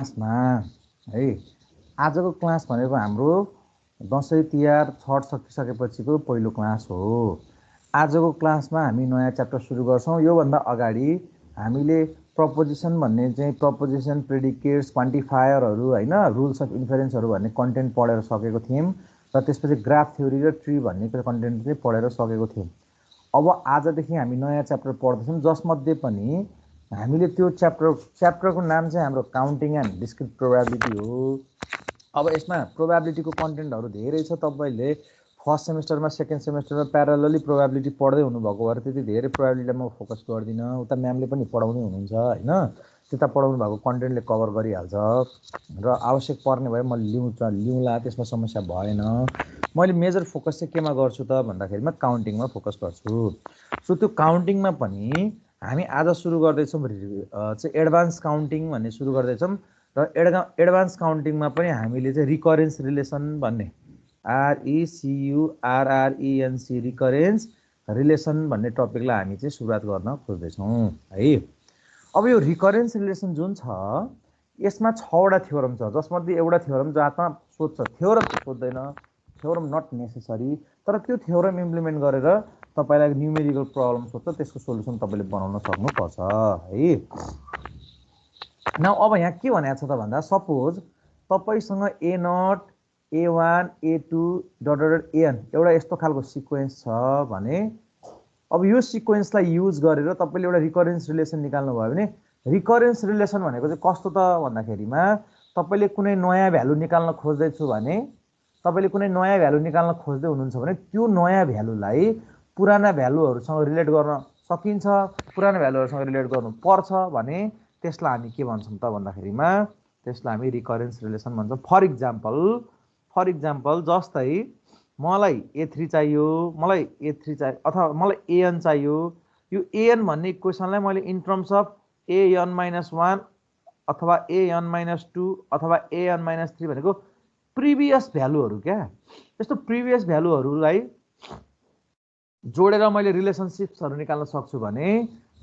क्लासमा है आजको क्लास भनेको हाम्रो दसैँ तिहार छठ सकिसकेपछिको पहिलो क्लास हो। आजको क्लासमा हामी नयाँ च्याप्टर सुरु गर्छौँ। योभन्दा अगाडि हामीले प्रपोजिसन भन्ने चाहिँ प्रपोजिसन प्रेडिकेट्स क्वान्टिफायरहरू होइन रुल्स अफ इन्फरेन्सहरू भन्ने कन्टेन्ट पढेर सकेको थियौँ र त्यसपछि ग्राफ थ्योरी र ट्री भन्ने कन्टेन्ट चाहिँ पढेर सकेको थियौँ। अब आजदेखि हामी नयाँ च्याप्टर पढ्दैछौँ जसमध्ये पनि हामीले त्यो च्याप्टरको नाम चाहिँ हाम्रो काउन्टिङ एन्ड डिस्क्रिट प्रोबेबिलिटी हो। अब यसमा प्रोबेबिलिटीको कन्टेन्टहरू धेरै छ। तपाईँले फर्स्ट सेमेस्टरमा सेकेन्ड सेमेस्टरमा प्यारलली प्रोबेबिलिटी पढ्दै हुनुभएको भएर त्यति धेरै प्रोबेबिलिटीलाई म फोकस गर्दिनँ। उता म्यामले पनि पढाउँदै हुनुहुन्छ होइन, त्यता पढाउनु भएको कन्टेन्टले कभर गरिहाल्छ र आवश्यक पर्ने भए म लिउँला, त्यसमा समस्या भएन। मैले मेजर फोकस चाहिँ केमा गर्छु त भन्दाखेरिमा काउन्टिङमा फोकस गर्छु। सो त्यो काउन्टिङमा पनि हामी आज सुरु गर्दैछौँ चाहिँ एडभान्स काउन्टिङ भन्ने सुरु गर्दैछौँ र एडभान्स काउन्टिङमा पनि हामीले चाहिँ रिकरेन्स रिलेसन भन्ने RECURRENC रिकरेन्स रिलेसन भन्ने टपिकलाई हामी चाहिँ सुरुवात गर्न खोज्दैछौँ है। अब यो रिकरेन्स रिलेसन जुन छ यसमा 6वटा थ्योरम छ जसमध्ये एउटा थ्योरम जहाँ सोध्छ, थ्योरम सोध्दैन, थ्योरम नट नेसेसरी, तर त्यो थ्योरम इम्प्लिमेन्ट गरेर तपाईँलाई न्युमेरिकल प्रब्लम सोध्छ त्यसको सोल्युसन तपाईँले बनाउन सक्नुपर्छ है। न अब यहाँ के भनेको छ त भन्दा सपोज तपाईँसँग A0 A1 A2 AN एउटा यस्तो खालको सिक्वेन्स छ भने अब यो सिक्वेन्सलाई युज गरेर तपाईँले एउटा रिकरेन्स रिलेसन निकाल्नु भयो भने रिकरेन्स रिलेसन भनेको चाहिँ कस्तो त भन्दाखेरिमा तपाईँले कुनै नयाँ भ्यालु निकाल्न खोज्दैछु भने तपाईँले कुनै नयाँ भ्यालु निकाल्न खोज्दै हुनुहुन्छ भने त्यो नयाँ भ्यालुलाई पुराना भ्यालुहरूसँग रिलेट गर्न सकिन्छ, पुराना भ्यालुहरूसँग रिलेट गर्नु पर्छ भने त्यसलाई हामी के भन्छौँ त भन्दाखेरिमा त्यसलाई हामी रिकरेन्स रिलेसन भन्छौँ। फर इक्जाम्पल जस्तै मलाई A3 चाहियो, मलाई A3 चाहियो अथवा मलाई AN चाहियो। यो AN भन्ने इक्वेसनलाई मैले इन टर्म्स अफ AN-1 अथवा AN-2 अथवा AN-3 भनेको प्रिभियस भ्यालुहरू क्या, यस्तो प्रिभियस भ्यालुहरूलाई जोडेर मैले रिलेसनसिप्सहरू निकाल्न सक्छु भने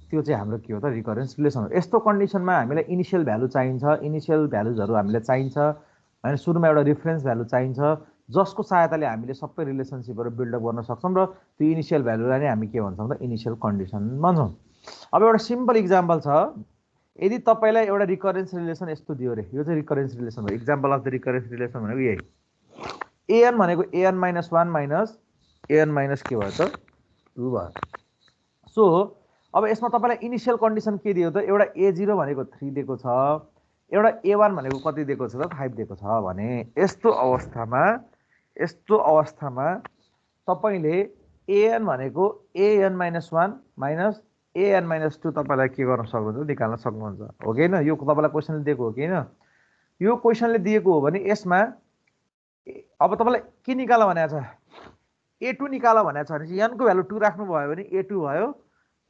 त्यो चाहिँ हाम्रो के हो त रिकरेन्स रिलेसन हो। यस्तो कन्डिसनमा हामीलाई इनिसियल भ्यालु चाहिन्छ, इनिसियल भ्यालुजहरू हामीलाई चाहिन्छ होइन, सुरुमा एउटा रिफरेन्स भ्यालु चाहिन्छ जसको सहायताले हामीले सबै रिलेसनसिपहरू बिल्डअप गर्न सक्छौँ र त्यो इनिसियल भ्यालुलाई नै हामी के भन्छौँ त इनिसियल कन्डिसन भन्छौँ। अब एउटा सिम्पल इक्जाम्पल छ, यदि तपाईँलाई एउटा रिकरेन्स रिलेसन यस्तो दियो रे, यो चाहिँ रिकरेन्स रिलेसन हो। Example of the recurrence relation भनेको यही AN भनेको AN-1 माइनस AN माइनस के भयो त 2 भयो। सो अब यसमा तपाईँलाई इनिसियल कन्डिसन के दियो त एउटा A0 भनेको 3 दिएको छ, एउटा A1 भनेको कति दिएको छ त 5 दिएको छ भने यस्तो अवस्थामा तपाईँले AN भनेको AN-1 माइनस AN-2 तपाईँलाई के गर्न सक्नुहुन्छ निकाल्न सक्नुहुन्छ हो कि होइन। यो तपाईँलाई क्वेसनले दिएको हो कि होइन। यो क्वेसनले दिएको हो भने यसमा अब तपाईँलाई के निकाल भनेको छ A2 निकाल भनेको छ भने n को भ्यालु 2 राख्नुभयो भने A2 भयो,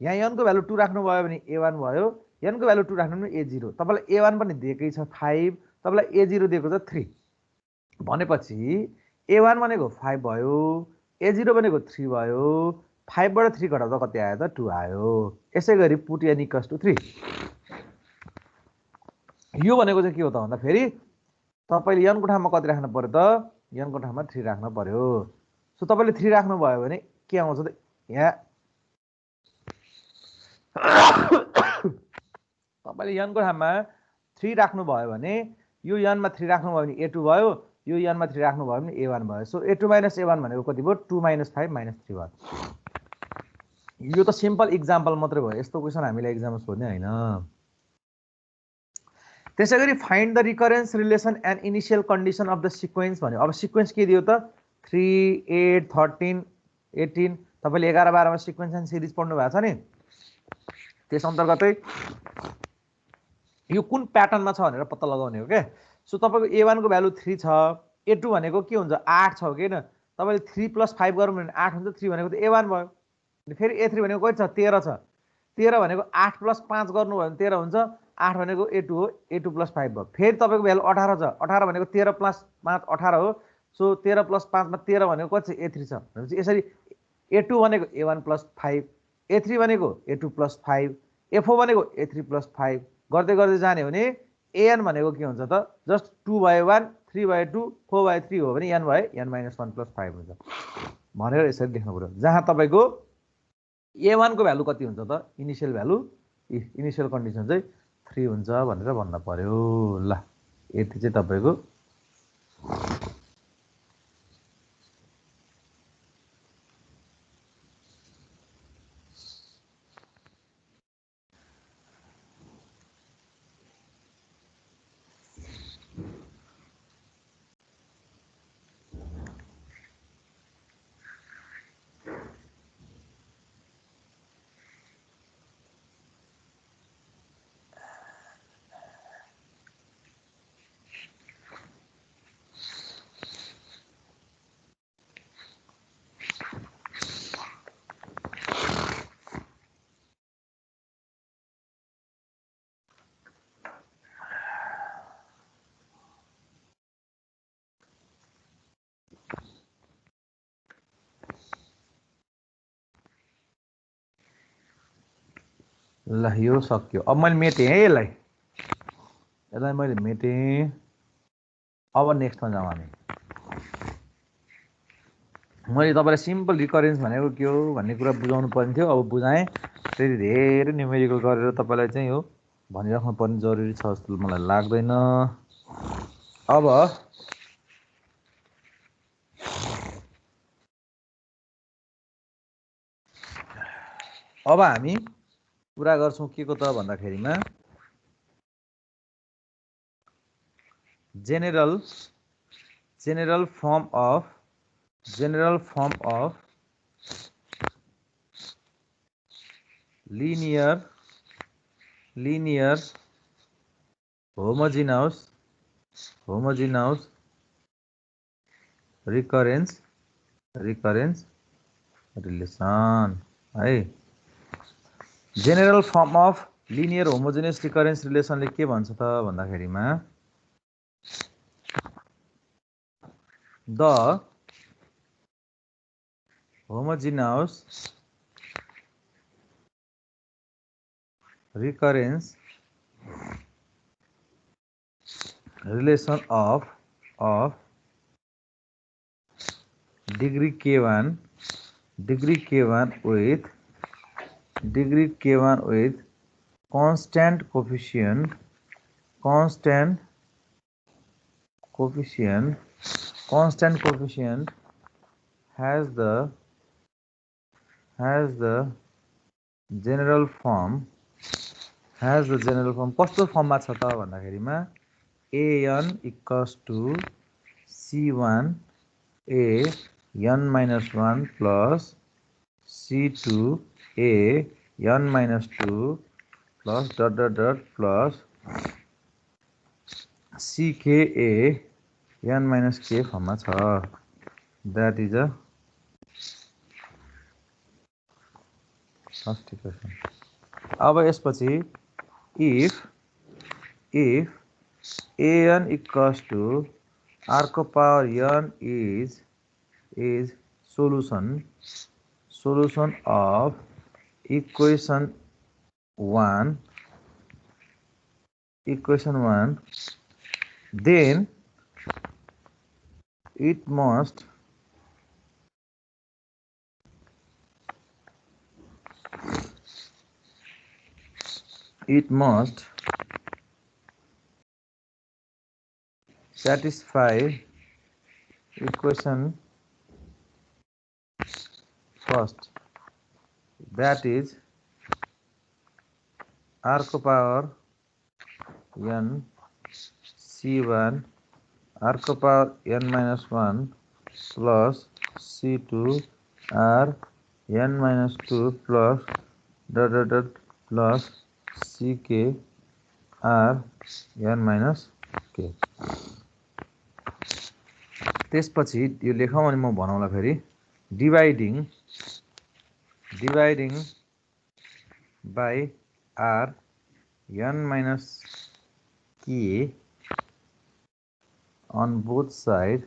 यहाँ n को भ्यालु 2 राख्नुभयो भने A1 भयो, n को भ्यालु 2 राख्नु भने A0। तपाईँलाई A1 पनि दिएकै छ 5, तपाईँलाई A0 दिएको छ 3 भनेपछि A1 भनेको 5 भयो, A0 भनेको 3 भयो, 5 बाट 3 घटाउँदा कति आयो त 2 आयो। यसै गरी पुट n इक्वल्स टु 3। यो भनेको चाहिँ के हो त भन्दा फेरि तपाईँले n को ठाउँमा कति राख्नु पर्यो त n को ठाउँमा 3 राख्नु पर्यो। सो तपाईँले 3 राख्नुभयो भने के आउँछ त यहाँ तपाईँले n को ठाउँमा 3 राख्नुभयो भने यो n मा 3 राख्नुभयो भने A2 भयो, यो n मा 3 राख्नुभयो भने A1 भयो। सो A2 माइनस A1 भनेको कति भयो 2 माइनस 5 माइनस 3 भयो। यो त सिम्पल इक्जाम्पल मात्रै भयो, यस्तो क्वेसन हामीले एक्जाममा सोध्ने होइन। त्यसै गरी find the recurrence relation and initial condition of the sequence भन्यो। अब सिक्वेन्स के दियो त 3 8 13 18 तपाईँले 11 12 मा सिक्वेन्स एन्ड सिरिज पढ्नु भएको छ नि, त्यस अन्तर्गतै यो कुन प्याटर्नमा छ भनेर पत्ता लगाउने हो क्या। सो तपाईँको A1 को भ्यालु 3 छ, A2 भनेको के हुन्छ 8 छ हो कि होइन, तपाईँले 3 + 5 गरौँ भने 8 हुन्छ, 3 भनेको त A1 भयो। फेरि A3 भनेको कति छ 13 छ, 13 भनेको 8 + 5 गर्नुभयो भने 13 हुन्छ, 8 भनेको A2 हो, A2 + 5 भयो। फेरि तपाईँको भ्यालु 18 छ, 18 भनेको 13 + 5 18 हो। सो 13 + 5 मा 13 भनेको कति छ A3 छ भनेपछि यसरी A2 भनेको A1 + 5, A3 भनेको A2 + 5, A4 भनेको A3 + 5 गर्दै गर्दै जाने हो भने एन भनेको के हुन्छ त जस्ट 2/1 3/2 4/3 हो भने एन भयो n - 1 + 5 हुन्छ भनेर यसरी लेख्नु पर्यो जहाँ तपाईको a1 को भ्यालु कति हुन्छ त इनिशियल भ्यालु इनिशियल कन्डिसन चाहिँ 3 हुन्छ भनेर भन्न पर्यो ल यति चाहिँ तपाईको ल यो सक्यो अब मैले मेटेँ है यसलाई मैले मेटेँ अब नेक्स्टमा जाउँ हामी मैले तपाईलाई सिम्पल रिकरेन्स भनेको के हो भन्ने कुरा बुझाउनु पर्ने थियो अब बुझाएँ फेरि धेरै न्युमेरिकल गरेर तपाईलाई चाहिँ यो भनिराख्नु पर्ने जरुरी छ जस्तो मलाई लाग्दैन अब हामी कुरा गर्छौं के को त भन्दाखेरिमा general form of linear homogeneous recurrence relation है general form of linear homogeneous recurrence relation ले के भन्छ त भन्दाखेरिमा the homogeneous recurrence relation of degree k1 with constant coefficient has the general form कस्तो फर्ममा छ त भन्दाखेरिमा an equals to c1 a n minus 1 plus c2 a n minus 2 plus plus ck a n minus k फर्ममा छ that is a first equation अब यसपछि if an equals to r को power n is solution of equation 1 then it must satisfy equation first that is r को power n c1 r को power n minus 1 plus c2 r n minus 2 plus plus ck r n minus k त्यसपछि यो लेखौं अनि म भनौला फेरि dividing by r n minus k on both side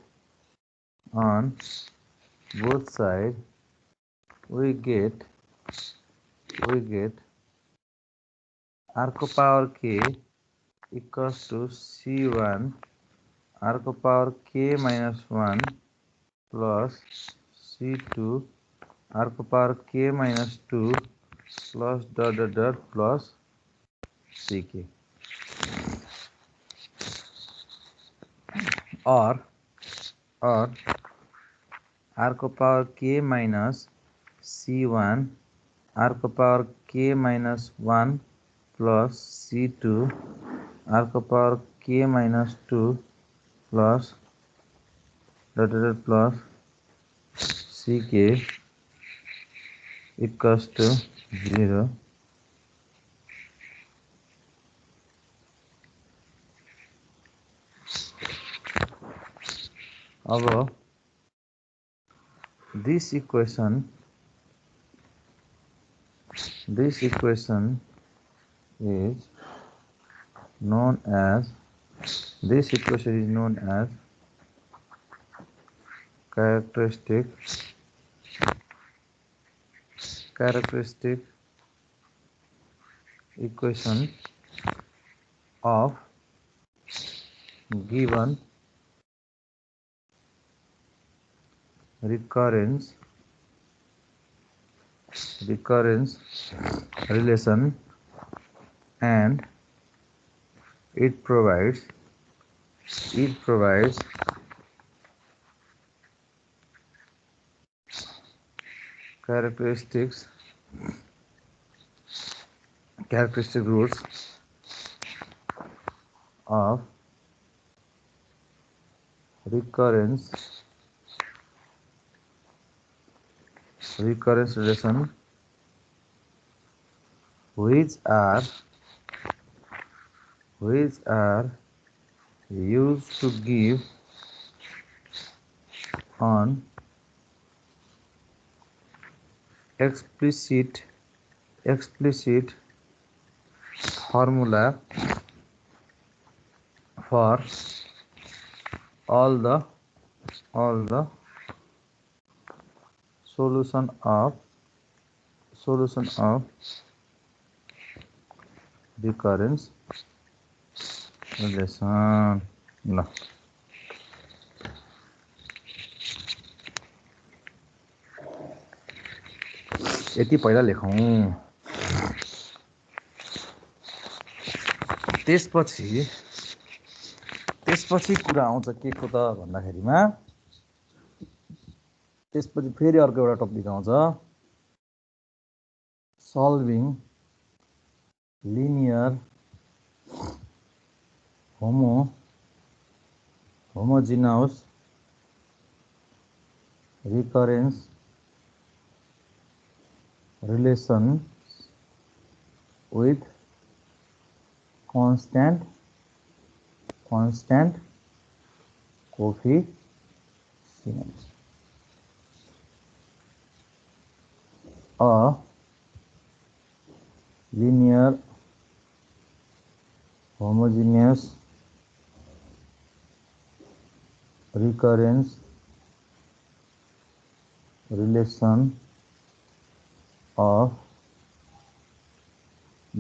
we get r को power k equals to C1 r को power k minus 1 plus C2 r को power k minus 2 plus dot dot dot plus ck or r को power k minus C1 r को power k minus 1 plus C2 r को power k minus 2 plus dot dot dot plus ck equals to 0. अब this equation is known as characteristic equation of given recurrence relation, and it provides characteristic roots of recurrence relation, which are used to give an explicit formula for all the solution of recurrence relation. ल यति पहिला लेखौँ। त्यसपछि कुरा आउँछ के को त भन्दाखेरिमा त्यसपछि फेरि अर्को एउटा टपिक आउँछ solving linear homogeneous recurrence relations with constant coefficients. A linear homogeneous recurrence relation of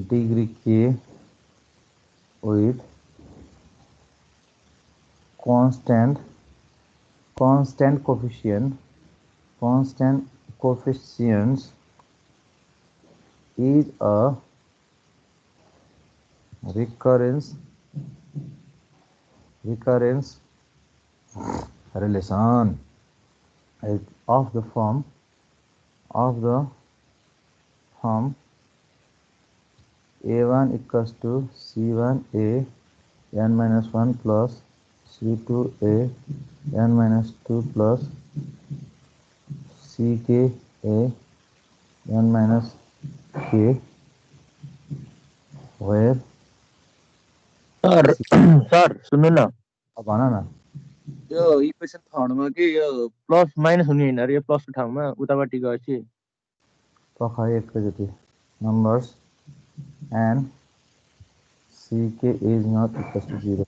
degree k with constant coefficients is a recurrence relation of the form A1 equals to C1 a n minus 1 plus C2 a n minus 2 plus CK a n minus k, where sir सुन्नु न, अब भन न यो equation थर्डमा के यो plus minus हुने होइन अरे, यो प्लसको ठाउँमा उतापट्टि गएपछि पख एकैचोटि numbers and CK is not equals to 0.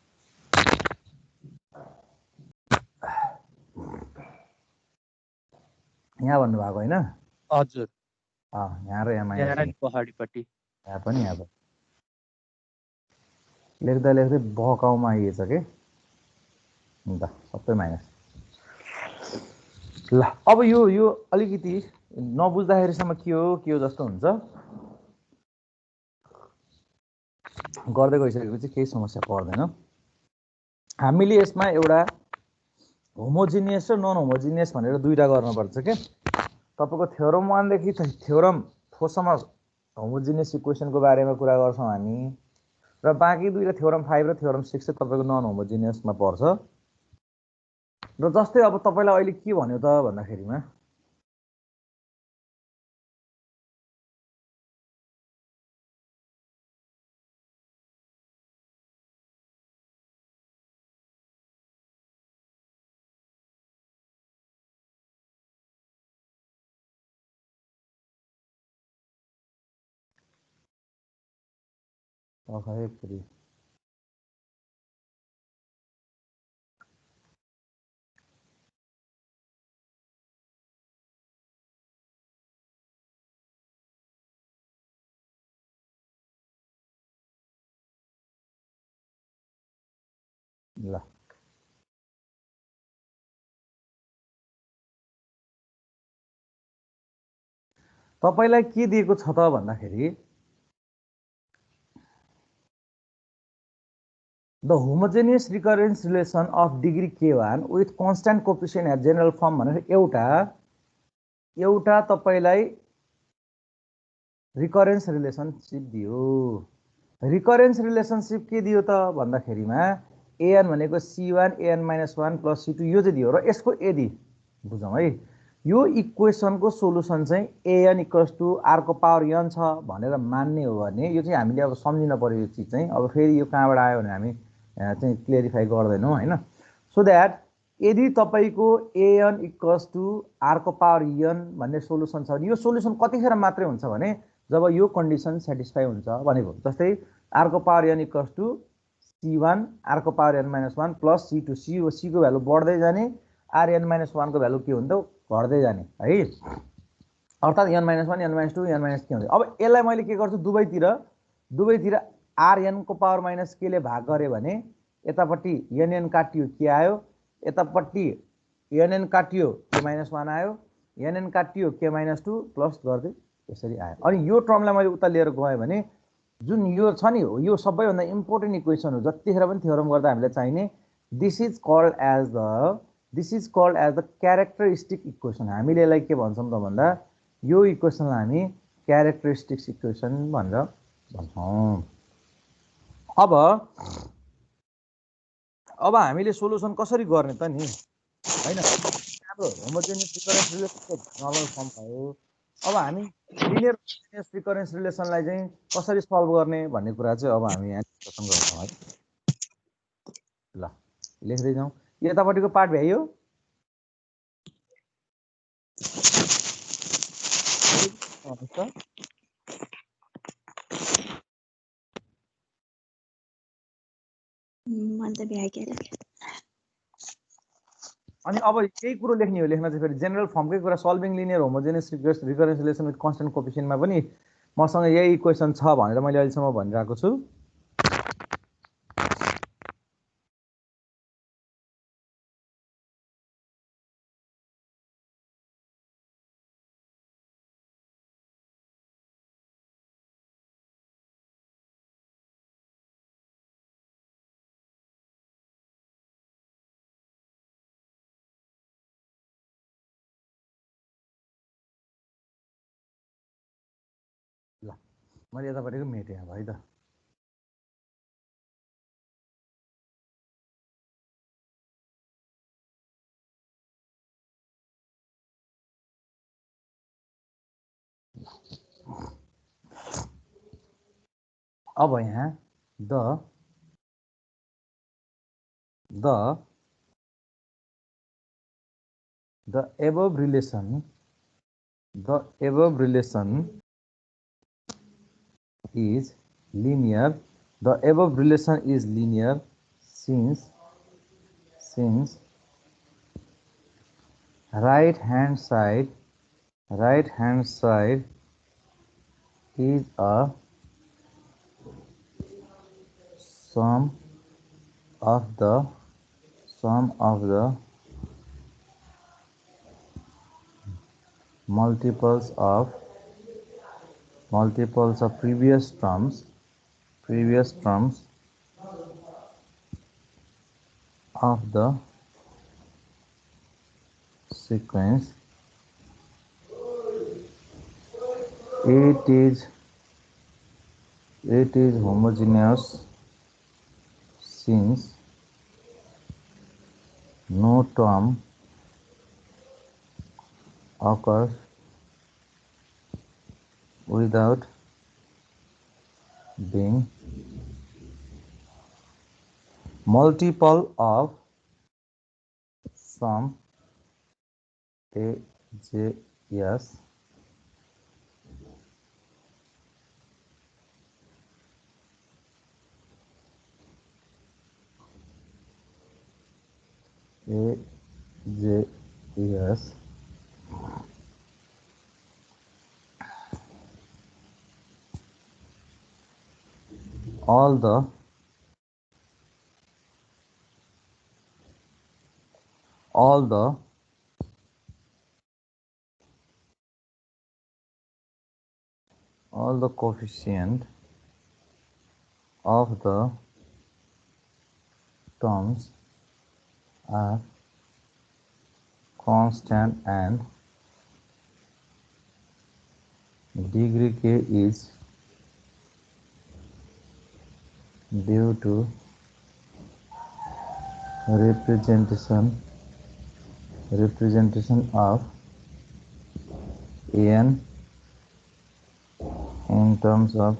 यहाँ भन्नुभएको होइन? हजुर यहाँ र यहाँ माइनस यहाँ नि पहाडीपट्टि यहाँ पनि लेख्दा लेख्दै बहकाउमा आइएछ के ल सबै माइनस। ल अब यो अलिकति नबुझ्दाखेरिसम्म के हो जस्तो हुन्छ, गर्दै गइसकेपछि केही समस्या पर्दैन। हामीले यसमा एउटा होमोजिनियस र नन होमोजिनियस भनेर दुईटा गर्नुपर्छ के। तपाईको थ्योरम 1 देखि थ्योरम 4 सम्म होमोजिनियस इक्वेसनको बारेमा कुरा गर्छौं हामी, र बाँकी दुईटा थ्योरम 5 र थ्योरम 6 चाहिँ तपाईको नन होमोजिनियसमा पर्छ। र जस्तै अब तपाईलाई अहिले के भन्यो त भन्दाखेरिमा पुरी ल तपाईलाई के दिएको छ त भन्दाखेरि the homogeneous recurrence relation of degree k1 with constant coefficient at general form भनेर एउटा तपाईलाई रिकरेन्स रिलेसनसिप दियो। रिकरेन्स रिलेसनसिप के दियो त भन्दाखेरिमा an भनेको c1 an-1 प्लस c2 यो चाहिँ दियो। र यसको यदि बुझौँ है, यो इक्वेसनको सोलुसन चाहिँ an इक्वल्स टु r को पावर n छ भनेर मान्ने हो भने यो चाहिँ हामीले अब सम्झिन पर्यो। यो चिज चाहिँ अब फेरि यो कहाँबाट आयो भने हामी चाहिँ क्लियरिफाई गर्दैनौँ हैन। सो द्याट यदि तपाईको an इक्वल्स टु r को पावर n भन्ने सोलुसन छ भने यो सोलुसन कतिखेर मात्रै हुन्छ भने जब यो कन्डिसन सेटिस्फाई हुन्छ भनेको। जस्तै r को power n equals to c1 r को power n-1 plus c2 c को भ्यालु बढ्दै जाने, r n-1 को भ्यालु के हुन्छ घट्दै जाने है। अर्थात् n-1 n-2 n-3 हुन्छ। अब यसलाई मैले के गर्छु, दुवैतिर rn को पावर माइनस के ले भाग गरे भने यतापट्टि nn काटियो के आयो, यतापट्टि nn काटियो k-1 आयो, nn काटियो k-2 प्लस गर्दै यसरी आयो। अनि यो टर्मलाई मैले उता लिएर गएँ भने जुन यो छ नि यो सबैभन्दा इम्पोर्टेन्ट इक्वेसन हो, जतिखेर पनि थ्योरम गर्दा हामीलाई चाहिने। This is called as the characteristic equation. हामीले यसलाई के भन्छौँ त भन्दा यो इक्वेसनलाई हामी क्यारेक्टरिस्टिक्स इक्वेसन भनेर भन्छौँ। अब हामीले सोलुसन कसरी गर्ने त नि हैन। हाम्रो होमोजेनियस रिकरेन्स रिलेसनको नर्मल फर्म भयो। अब हामी लिनियर होमोजेनियस रिकरेन्स रिलेसनलाई चाहिँ कसरी सल्भ गर्ने भन्ने कुरा चाहिँ अब हामी यहाँ डिस्कसन गर्छौँ है। ल लेख्दै जाउँ। यतापट्टिको पार्ट भ्याइयो। अनि अब केही कुरो लेख्ने हो, लेख्न चाहिँ फेरि जेनरल फर्मकै कुरा, solving linear homogeneous recurrence relation with constant कोफिसिएन्टमा पनि मसँग यही इक्वेसन छ भनेर मैले अहिलेसम्म भनिरहेको छु। ल मैले यतापट्टिको मेटेँ अब है त। अब यहाँ the above relation is linear. The above relation is linear since right hand side is a sum of the multiples of previous terms of the sequence. It is homogeneous since no term occurs without being multiple of some AJS all the coefficient of the terms are constant and degree k is due to representation of n in terms of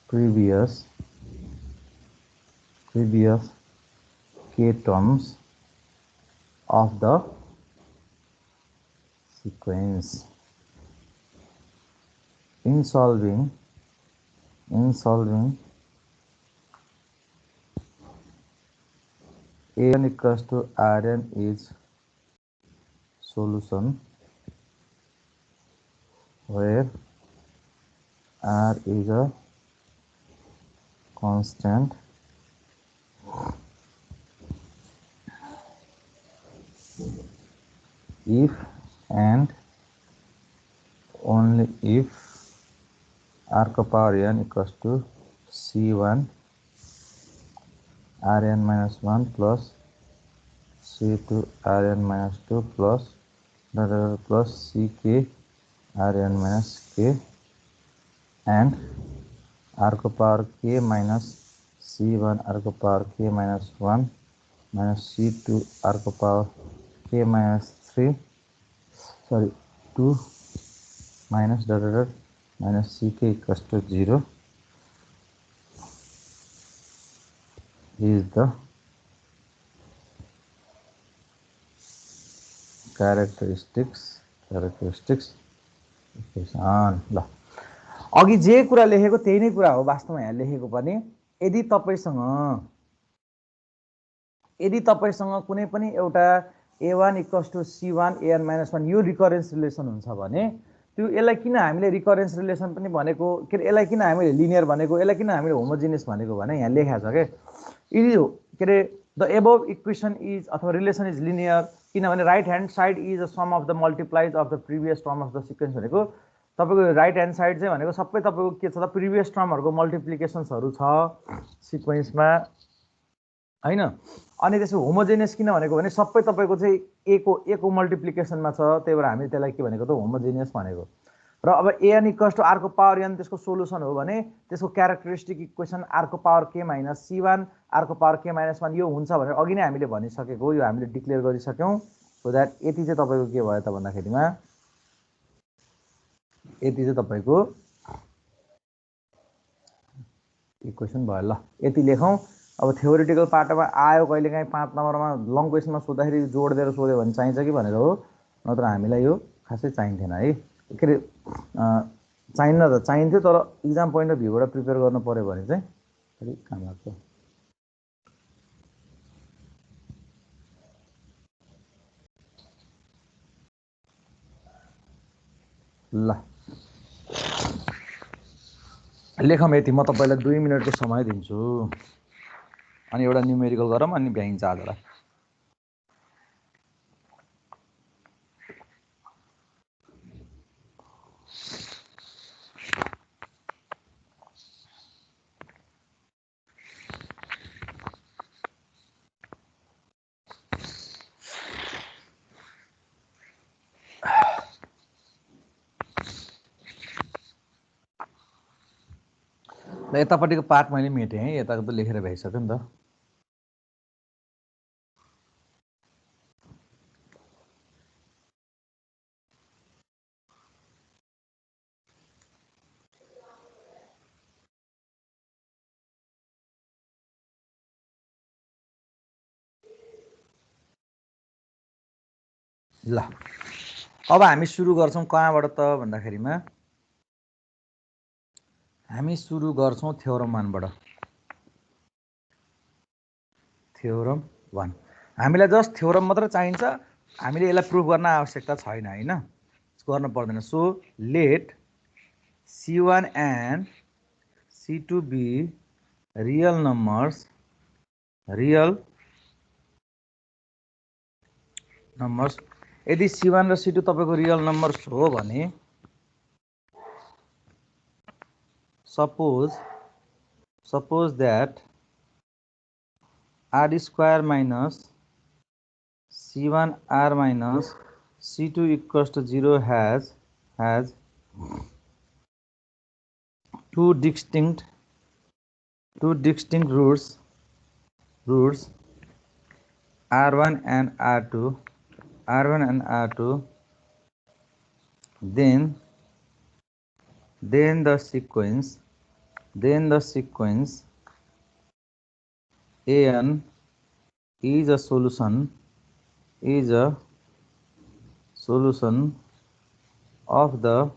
previous k terms of the sequence. In solving n equals to Rn is solution where R is a constant if and only if R का power n equals to C1 Rn minus 1 plus C2 Rn minus 2 plus Ck Rn minus k and R का power k minus C1 R का power k minus 1 minus C2 R का power k minus 2 minus minus Ck equals to 0 is the characteristics equation. ल अघि जे कुरा लेखेको त्यही नै कुरा हो वास्तवमा यहाँ लेखेको पनि यदि तपाईसँग कुनै पनि एउटा a1 equals to c1 an minus 1 यो रिकरेन्स रिलेसन हुन्छ भने त्यो यसलाई किन हामीले रिकरेन्स रिलेसन पनि भनेको के यसलाई किन हामीले लिनियर भनेको यसलाई किन हामीले होमोजिनियस भनेको भने यहाँ लेखेको छ के के रे द एबोव इक्वेसन इज अथवा रिलेसन इज लिनियर किनभने right hand side is a sum of the multiplies of the previous term of the sequence भनेको तपाईको राइट ह्यान्ड साइड चाहिँ भनेको सबै तपाईको के छ त प्रिभियस टर्महरुको मल्टिप्लिकेसन्सहरु छ सिक्वेन्समा हैन अनि त्यसको होमोजेनियस किन भनेको भने सबै तपाईको चाहिँ a को मल्टिप्लिकेसनमा छ त्यही भएर हामी त्यसलाई के भनेको त होमोजेनियस भनेको र अब an इक्वल्स टु r को पावर n त्यसको सोलुसन हो भने त्यसको क्यारेक्टरिस्टिक इक्वेसन r को power k minus c1 r को पावर k माइनस 1 यो हुन्छ भनेर अघि नै हामीले भनिसकेको यो हामीले डिक्लेयर गरिसक्यौं सो दैट यति चाहिँ तपाईको के भयो त भन्दाखेरिमा यति चाहिँ तपाईको इक्वेसन भयो ल यति लेखौं अब थ्योरेटिकल पार्टमा आयो कहिलेकाहीँ 5 नम्बरमा लङ क्वेशनमा सोध्दाखेरि जोड दिएर सोध्यो भने चाहिन्छ कि भनेर हो नत्र हामीलाई यो खासै चाहिन्थेन है के रे चाहिन्न त चाहिन्थ्यो तर एक्जाम पोइन्ट अफ भ्यूबाट प्रिपेयर गर्न पर्यो भने चाहिँ अलिक काम लाग्छ ल लेखौँ यति, म तपाईँलाई 2 मिनटको समय दिन्छु अनि एउटा न्युमेरिकल गरौँ अनि भ्याइन्छ आजलाई। ल यतापट्टिको पार्ट मैले मेटेँ है, यताको त लेखेर भ्याइसक्यो नि त। ल अब हामी सुरु गर्छौँ कहाँबाट त भन्दाखेरिमा हामी सुरु गर्छौँ थ्योरम 1 बाट। थ्योरम 1 हामीलाई जस्ट थ्योरम मात्र चाहिन्छ, हामीले यसलाई प्रुफ गर्न आवश्यकता छैन हैन, गर्न पर्दैन। So let C1 and C2 be real numbers, यदि C1 र C2 तपाईको रियल नम्बर्स हो भने suppose that r square minus C1 r minus C2 equals to 0 has two distinct roots r1 and r2, then the sequence an is a solution of the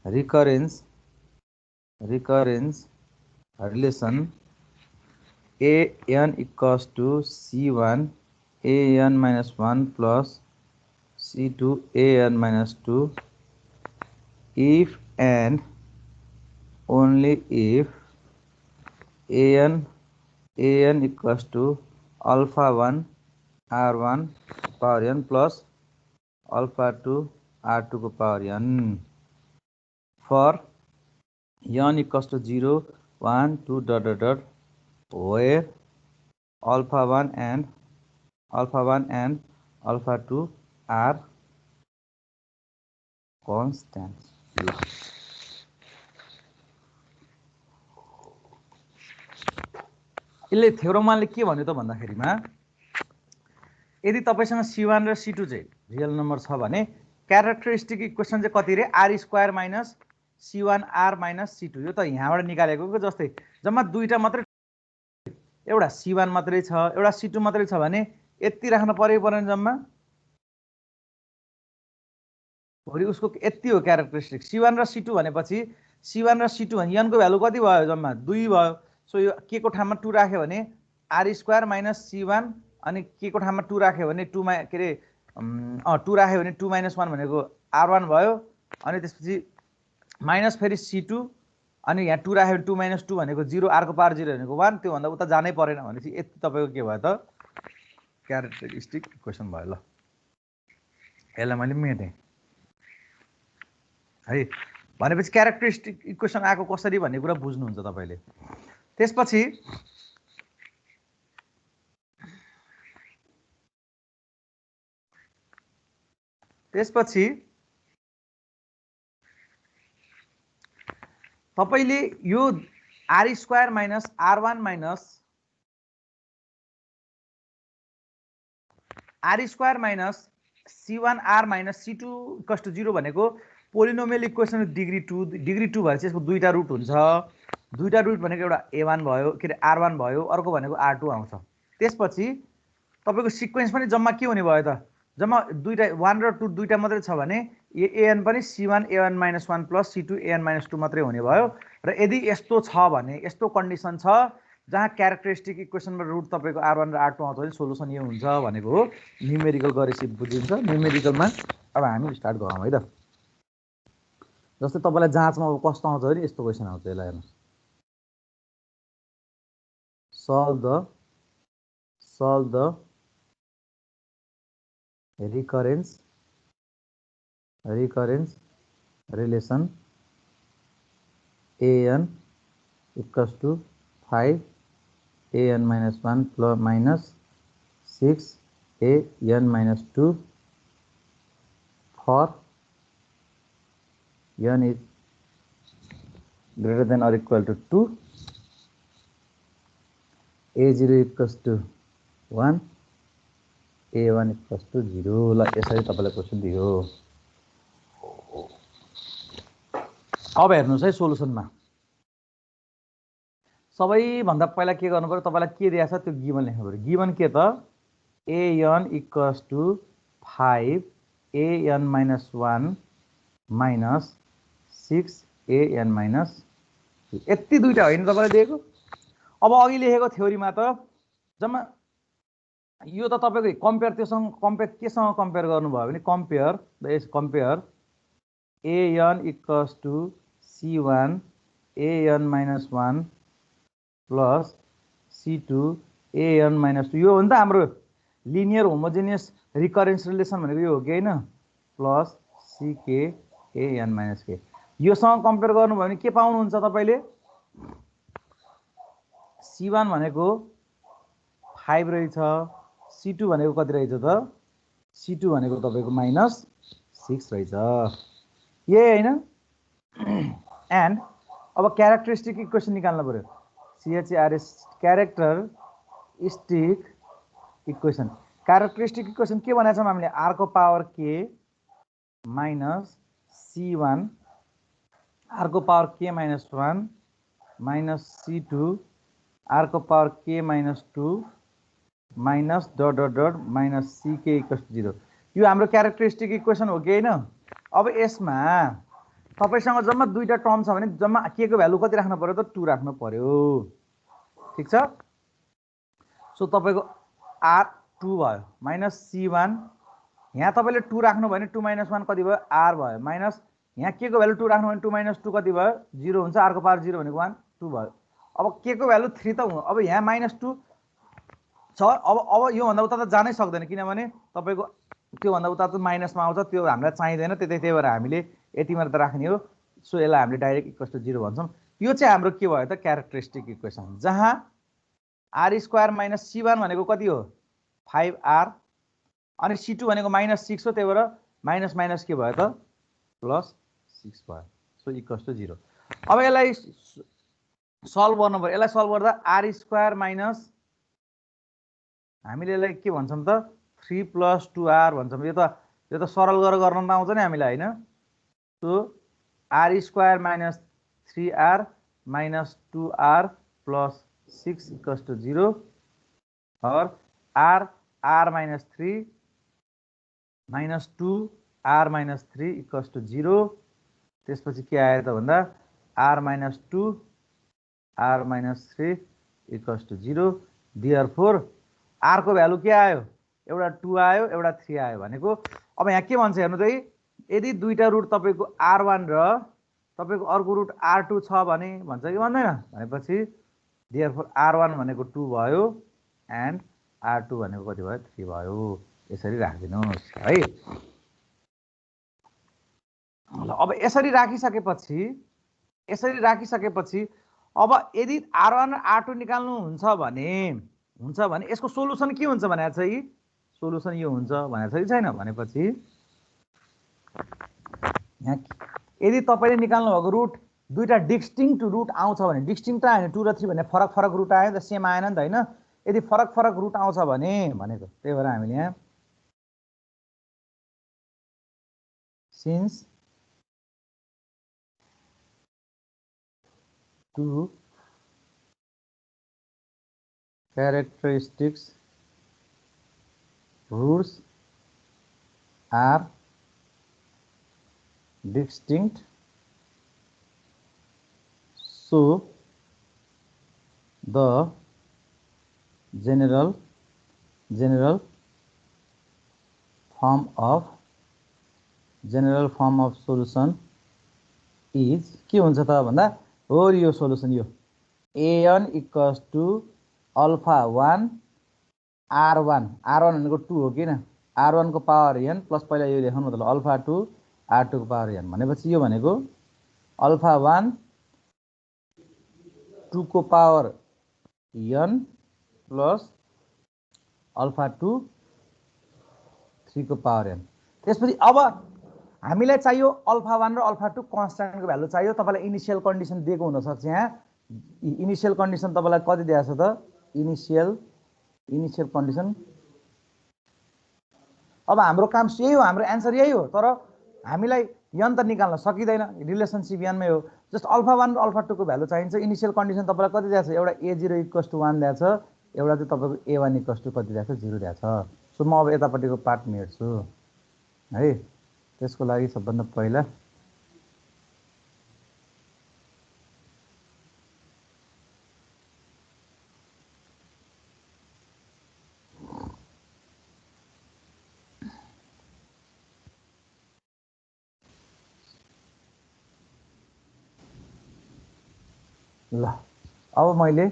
recurrence relation an equals to C1 an minus 1 plus C2 an minus 2 if and only if an equals to alpha 1 r1 power n plus alpha 2 r2 power n for n equals to 0 1 2 dot where alpha 1 and alpha 2 are constants. यसले थ्योरमले के भन्यो त भन्दाखेरिमा यदि तपाईसँग C1 र C2 चाहिँ real number छ भने क्यारेक्टरिस्टिक इक्वेसन चाहिँ कति रे r square minus C1 r minus C2, यो त यहाँबाट निकालेको को जस्तै जम्मा दुईटा मात्रै, एउटा C1 मात्रै छ एउटा C2 मात्रै छ भने यति राख्न परेन जम्मा, भोलि उसको यति हो क्यारेक्टरिस्टिक। C1 र C2 भनेपछि C1 र C2 भने n को भ्यालु कति भयो जम्मा 2 भयो। सो यो के को ठाउँमा 2 राख्यो भने r स्क्वायर माइनस C1 अनि के को ठाउँमा 2 राख्यो भने 2 के रे 2 राख्यो भने 2 माइनस 1 भनेको r1 भयो अनि त्यसपछि माइनस फेरि C2 अनि यहाँ 2 राख्यो भने 2 माइनस 2 भनेको 0 r को पावर 0 भनेको 1, त्यो भन्दा उता जानै परेन भनेपछि यति तपाईको के भयो त क्यारेक्टरिस्टिक इक्वेसन भयो। ल यसलाई मैले मेटेँ है, भनेपछि क्यारेक्टरिस्टिक इक्वेसन आएको कसरी भन्ने कुरा बुझ्नुहुन्छ तपाईले। त्यसपछि तपाईले यो r square minus r1 minus r square minus C1 r minus C2 equals to 0 भनेको पोलिनोमियल इक्वेसन डिग्री 2 भएपछि यसको दुईटा रुट हुन्छ। दुईटा रुट भनेको एउटा a1 भयो के रे r1 भयो, अर्को भनेको r2 आउँछ। त्यसपछि तपाईको सिक्वेन्स पनि जम्मा के हुने भयो त, जम्मा दुईटा 1 र 2 दुईटा मात्रै छ भने an पनि C1 a1 minus 1 plus C2 an minus 2 मात्रै हुने भयो। र यदि यस्तो छ भने, यस्तो कन्डिसन छ जहाँ क्यारेक्टरिस्टिक इक्वेसनमा रुट तपाईको r1 र r2 आउँछ भने सोलुसन यो हुन्छ भनेको हो। न्युमेरिकल गरेपछि बुझिन्छ। न्युमेरिकलमा अब हामी स्टार्ट गरौँ है त। जस्तै तपाईलाई जाँचमा अब कस्तो आउँछ भने यस्तो क्वेसन आउँछ। यसलाई हेर्नु, solve the recurrence relation an equals to 5 an minus 1 plus minus 6 an minus 2 for n is greater than or equal to 2, a0 equals to 1, a1 equals to 0। ल यसरी तपाईलाई क्वेसन दियो। अब हेर्नुस् है सोलुसनमा सबैभन्दा पहिला के गर्नु पर्यो, तपाईलाई के दिएको छ त्यो गिभन लेख्नु पर्यो। गिभन के त, an equals to 5 an minus 1 minus 6 an minus 2, यति दुईटा होइन तपाईलाई दिएको। अब अघि लेखेको थ्योरीमा त जम्मा यो त तपाईको कम्पेयर त्योसँग कम्पेयर केसँग कम्पेयर गर्नुभयो भने compare an equals to c1 an minus 1 plus c2 an minus 2, यो हो नि त हाम्रो लिनियर होमोजेनियस रिकरेन्स रिलेसन भनेको यो हो कि हैन, plus ck an minus k। योसँग कम्पेयर गर्नुभयो भने के पाउनुहुन्छ तपाईले, c1 भनेको 5 रहेछ, c2 भनेको कति रहेछ त, c2 भनेको तपाईको -6 रहेछ, यही हैन। एन्ड अब क्यारेक्टरिस्टिक इक्वेसन निकाल्नु पर्यो, CHRS characteristic equation. Characteristic equation के भनेको छौं हामीले, r को power k minus c1 r को power k minus 1 minus c2 r को power k minus 2 minus dot dot dot minus ck equals to 0। यो हाम्रो क्यारेक्टरिस्टिक इक्वेसन हो कि हैन। अब यसमा तपाईसँग जम्मा दुईटा टर्म छ भने जम्मा k को भ्यालु कति राख्नु पर्यो त, 2 राख्नु पर्यो, ठीक छ। सो तपाईको r2 भयो माइनस c1, यहाँ तपाईले 2 राख्नु भयो भने 2 माइनस 1 कति भयो, r भयो, माइनस यहाँ k को भ्यालु 2 राख्नु भने 2 माइनस 2 कति भयो, 0 हुन्छ, r को पावर 0 भनेको 1 2 भयो। अब k को भ्यालु 3 त अब यहाँ माइनस 2 छ। अब यो भन्दा उता त जानै सक्दैन, किनभने तपाईको त्यो भन्दा उता त माइनसमा आउँछ, त्यो हामीलाई चाहिदैन, त्यही भएर हामीले यति मात्र राख्ने हो। सो यसलाई हामीले डाइरेक्ट इक्वल्स टु 0 भन्छौं। यो चाहिँ हाम्रो के भयो त, क्यारेक्टरिस्टिक इक्वेसन, जहाँ r² माइनस c1 भनेको कति हो, 5r, अनि c2 भनेको -6 हो, त्यही भएर माइनस माइनस के भयो त +6 भयो। So equals to 0। अब यसलाई सल्भ गर्नु पर्यो। यसलाई सल्भ गर्दा r² माइनस हामीले यसलाई के भन्छौं त 3 + 2r भन्छौं। यो त सरल गरेर गर्न त आउँछ नि हामीलाई हैन। So r² minus 3r minus 2r plus 6 equals to 0, और r minus 3 minus 2r minus 3 equals to 0। त्यसपछि के आयो त भन्दा r minus 2 r minus 3 equals to 0। Therefore r को भ्यालु के आयो, एउटा 2 आयो, एउटा 3 आयो भनेको। अब यहाँ के भन्छ हेर्नु त, यदि दुईटा रुट तपाईको r1 र तपाईको अर्को रुट r2 छ भने भन्छ कि भन्दैन, भनेपछि देयरफोर r1 भनेको 2 भयो एन्ड r2 भनेको कति भयो, 3 भयो। यसरी राखिदिनुस् है। ल अब यसरी राखिसकेपछि अब यदि r1 र r2 निकाल्नु हुन्छ भने यसको सोलुसन के हुन्छ भनेको छ, यी सोलुसन यो हुन्छ भनेको छ कि छैन, भनेपछि यहाँ यदि तपाईले निकाल्नु भएको रुट दुईटा डिस्टिंक्ट रुट आउँछ भने, डिस्टिंक्ट आएन 2 र 3 भन्ने फरक फरक रुट आयो नि त, सेम आएन नि त हैन। यदि फरक फरक रुट आउँछ भने भनेको, त्यही भएर हामीले यहाँ since 2 characteristics roots are distinct, so the general form of solution is के हुन्छ त भन्दा हो यो सोलुसन यो an equals to alpha 1 r1 भनेको 2 हो किन r1 को पावर n प्लस पहिला यो लेखौँ मतलब अल्फा 2 r2 को पावर n भनेपछि यो भनेको अल्फा 1 2 को पावर n प्लस अल्फा 2 3 को पावर n त्यसपछि अब हामीलाई चाहियो अल्फा 1 र अल्फा 2 कन्स्ट्यान्टको भ्यालु चाहियो तपाईलाई इनिशियल कन्डिसन दिएको हुन सक्छ यहाँ इनिशियल कन्डिसन तपाईलाई कति दिएको छ त इनिशियल कन्डिसन अब हाम्रो काम यही हो हाम्रो आन्सर यही हो तर हामीलाई n त निकाल्न सकिदैन रिलेसनशिप n मै हो जस्ट अल्फा 1 र अल्फा 2 को भ्यालु चाहिन्छ इनिशियल कन्डिसन तपाईलाई कति दिएको छ एउटा a0 इक्वल्स टु 1 दिएको छ एउटा चाहिँ तपाईको a1 इक्वल्स टु कति दिएको छ 0 दिएको छ सो म अब यतापट्टिको पार्ट मेट्छु है त्यसको लागि सबभन्दा पहिला ल अब मैले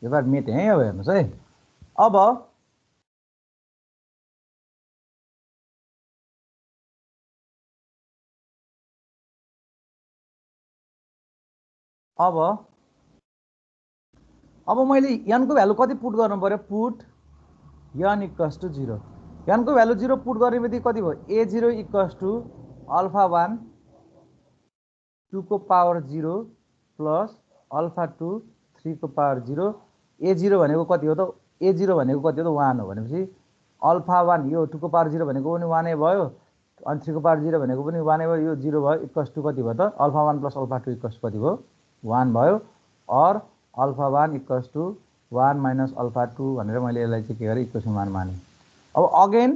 यो बार मेट है अब हेर्नुस् है अब मैले n को भ्यालु कति पुट गर्नु पर्यो put n equals to 0 n को भ्यालु 0 पुट गर्ने बित्तिकै कति भयो a0 इक्वल्स टु अल्फा 1 2 को पावर 0 प्लस अल्फा 2 3 को पावर 0 a0 भनेको कति हो त a0 भनेको कति हो त 1 हो भनेपछि अल्फा 1 यो 2 को पावर 0 भनेको पनि 1 नै भयो अनि 3 को पावर 0 भनेको पनि 1 नै भयो यो 0 भयो इक्वल्स टु कति भयो त अल्फा 1 प्लस अल्फा 2 इक्वल्स कति भयो 1 भयो और alpha 1 equals to 1 minus alpha 2 भनेर मैले यसलाई चाहिँ के गरे इक्वेसन 1 माने अब अगेन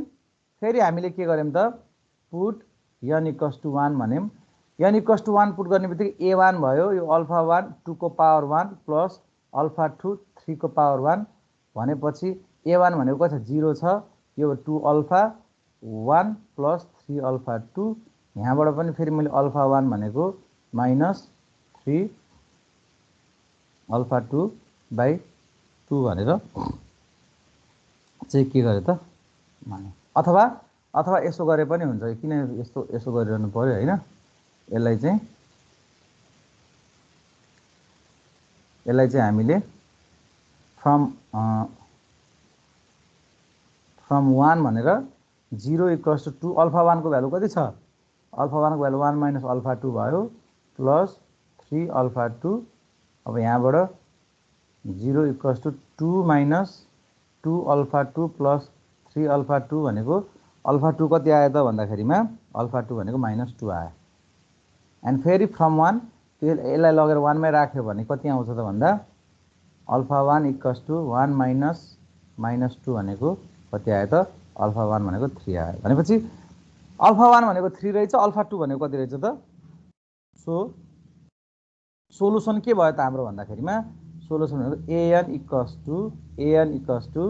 फेरि हामीले के गर्यौं त पुट n इक्वल्स टु 1 भन्यौं n इक्वल्स टु 1 पुट गर्ने बित्तिकै a1 भयो यो अल्फा 1 2 को पावर 1 प्लस अल्फा 2 3 को पावर 1 भनेपछि a1 भनेको कति छ 0 छ यो 2 अल्फा 1 प्लस 3 अल्फा 2 यहाँबाट पनि फेरि मैले अल्फा 1 भनेको माइनस 3 अल्फा 2 बाइ 2 भनेर चाहिँ के गरे त माने अथवा यसो गरे पनि हुन्छ किन यसो गरिरहनु पर्यो हैन यसलाई चाहिँ हामीले फ्रम 1 भनेर 0 इक्वल्स टु 2 अल्फा 1 को भ्यालु कति छ अल्फा 1 को भ्यालु 1 माइनस अल्फा 2 भयो प्लस 3 अल्फा 2 अब यहाँबाट 0 equals to 2 minus 2 alpha 2 plus 3 alpha 2 भनेको अल्फा 2 कति आयो त भन्दाखेरिमा अल्फा 2 भनेको माइनस 2 आयो एन्ड फेरि फ्रम 1 यसलाई लगेर 1 मै राख्यो भने कति आउँछ त भन्दा अल्फा 1 इक्वल्स टु 1 माइनस 2 भनेको कति आयो त अल्फा 1 भनेको 3 आयो भनेपछि अल्फा 1 भनेको 3 रहेछ अल्फा 2 भनेको कति रहेछ त सो सोलुसन के भयो त हाम्रो भन्दाखेरिमा सोलुसन भनेको an इक्वल्स टु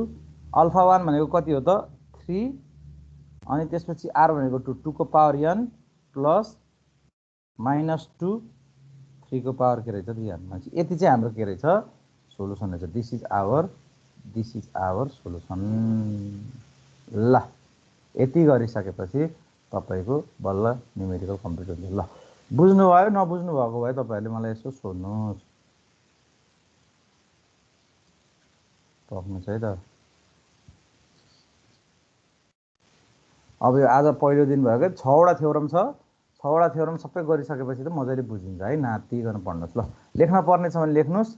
अल्फा 1 भनेको कति हो त 3 अनि त्यसपछि r भनेको 2 को पावर n प्लस माइनस 2 3 को पावर के रहेछ त n भनेपछि यति चाहिँ हाम्रो के रहेछ सोलुसन रहेछ दिस इज आवर सोलुसन ल यति गरिसकेपछि तपाईको बल्ल न्युमेरिकल कम्प्लिट हुन्छ ल बुझ्नु भयो नबुझ्नु भएको भए तपाईहरुले मलाई यसो सोध्नुस् सक्नुहुन्छ है त अब यो आज पहिलो दिन भयो के 6 वटा थ्योरम छ 6 वटा थ्योरम सबै गरिसकेपछि त मजाले बुझिन्छ है नातिकन पढ्नुस् ल लेख्न पर्ने छ भने लेख्नुस्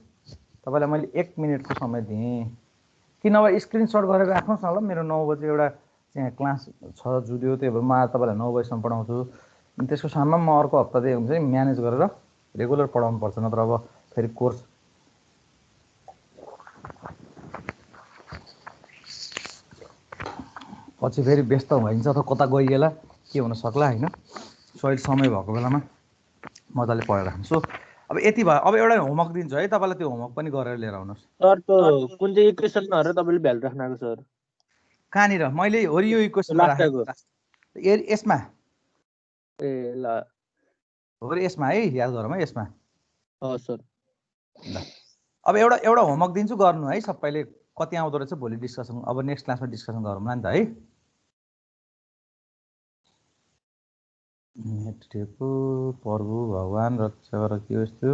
तपाईलाई मैले 1 मिनेटको समय दिएँ कि नभए स्क्रिनशट गरेर राख्नुस् न ल मेरो 9 बजे एउटा चाहिँ क्लास छ जुड्यो त्यही भएर म आज तपाईलाई 9 बजेसम्म पढाउँछु अनि त्यसको साममा म अर्को हप्ता चाहिँ हुन्छ नि म्यानेज गरेर रेगुलर पढाउनु पर्छ नत्र अब फेरि कोर्स पछि फेरि व्यस्त भइन्छ त कता गइएला के हुन सक्ला हैन सही समय भएको बेलामा मजाले पढेर राख्नु सो अब यति भयो अब एउटा होमवर्क दिन्छु है तपाईलाई त्यो होमवर्क पनि गरेर लिएर आउनुस् सर त्यो कुन चाहिँ इक्वेसनमा हरे तपाईले भ्यालु राख्नको सर कहाँनिर मैले हो यो इक्वेसनमा लास्टको राखेँ यसमा ए ल हो र यसमा है याद गरौँ है यसमा हस् सर ल अब एउटा एउटा होमवर्क दिन्छु गर्नु है सबैले कति आउँदो रहेछ भोलि डिस्कसन अब नेक्स्ट क्लासमा डिस्कसन गरौँला नि त है नेटको प्रभु भगवान रक्षा गर के यस्तो